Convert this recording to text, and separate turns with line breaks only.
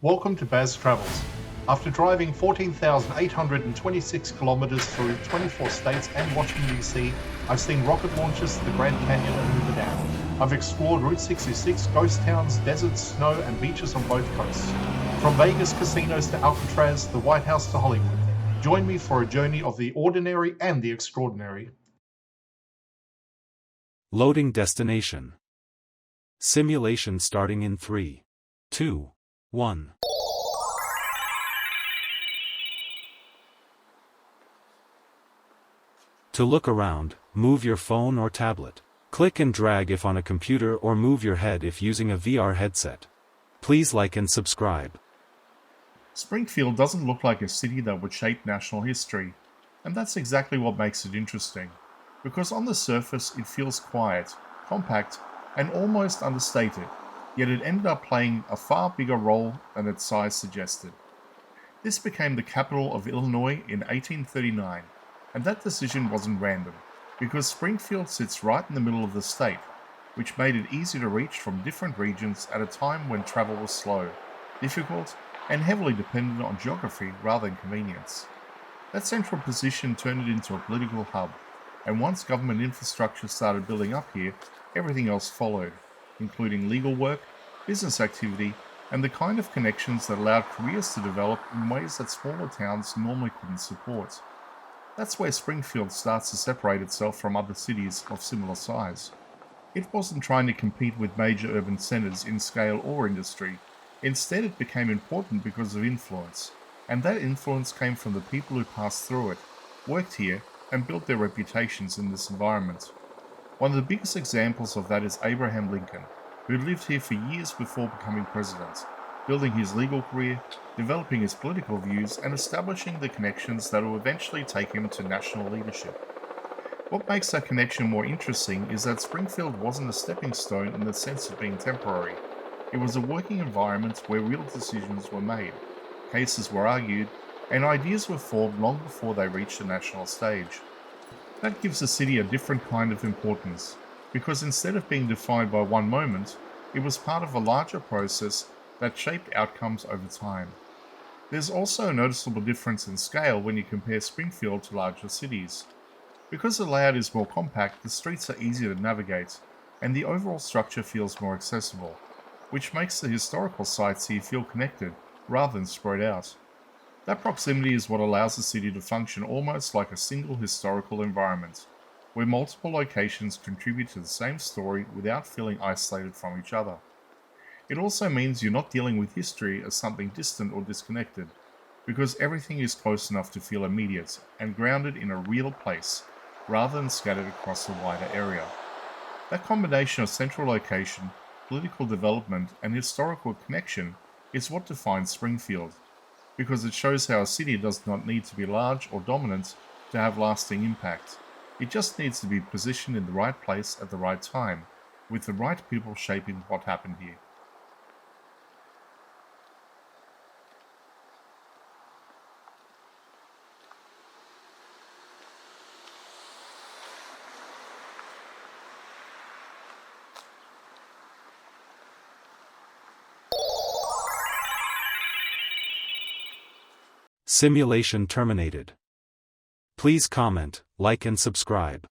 Welcome to Baz Travels. After driving 14,826 kilometers through 24 states and Washington, D.C., I've seen rocket launches to the Grand Canyon and Hoover Dam. I've explored Route 66, ghost towns, deserts, snow, and beaches on both coasts. From Vegas casinos to Alcatraz, the White House to Hollywood. Join me for a journey of the ordinary and the extraordinary.
Loading destination. Simulation starting in 3, 2, 1. To look around, move your phone or tablet. Click and drag if on a computer or move your head if using a VR headset. Please like and subscribe.
Springfield doesn't look like a city that would shape national history, and that's exactly what makes it interesting, because on the surface it feels quiet, compact, and almost understated, yet it ended up playing a far bigger role than its size suggested. This became the capital of Illinois in 1839, and that decision wasn't random, because Springfield sits right in the middle of the state, which made it easy to reach from different regions at a time when travel was slow, difficult, and heavily dependent on geography rather than convenience. That central position turned it into a political hub, and once government infrastructure started building up here, everything else followed, including legal work, business activity, and the kind of connections that allowed careers to develop in ways that smaller towns normally couldn't support. That's where Springfield starts to separate itself from other cities of similar size. It wasn't trying to compete with major urban centers in scale or industry. Instead, it became important because of influence, and that influence came from the people who passed through it, worked here, and built their reputations in this environment. One of the biggest examples of that is Abraham Lincoln, who lived here for years before becoming president, building his legal career, developing his political views, and establishing the connections that will eventually take him to national leadership. What makes that connection more interesting is that Springfield wasn't a stepping stone in the sense of being temporary. It was a working environment where real decisions were made, cases were argued, and ideas were formed long before they reached the national stage. That gives the city a different kind of importance, because instead of being defined by one moment, it was part of a larger process that shaped outcomes over time. There's also a noticeable difference in scale when you compare Springfield to larger cities. Because the layout is more compact, the streets are easier to navigate, and the overall structure feels more accessible, which makes the historical sites here feel connected rather than spread out. That proximity is what allows the city to function almost like a single historical environment, where multiple locations contribute to the same story without feeling isolated from each other. It also means you're not dealing with history as something distant or disconnected, because everything is close enough to feel immediate and grounded in a real place, rather than scattered across a wider area. That combination of central location, political development, and historical connection is what defines Springfield, because it shows how a city does not need to be large or dominant to have lasting impact. It just needs to be positioned in the right place at the right time, with the right people shaping what happened here.
Simulation terminated. Please comment, like and subscribe.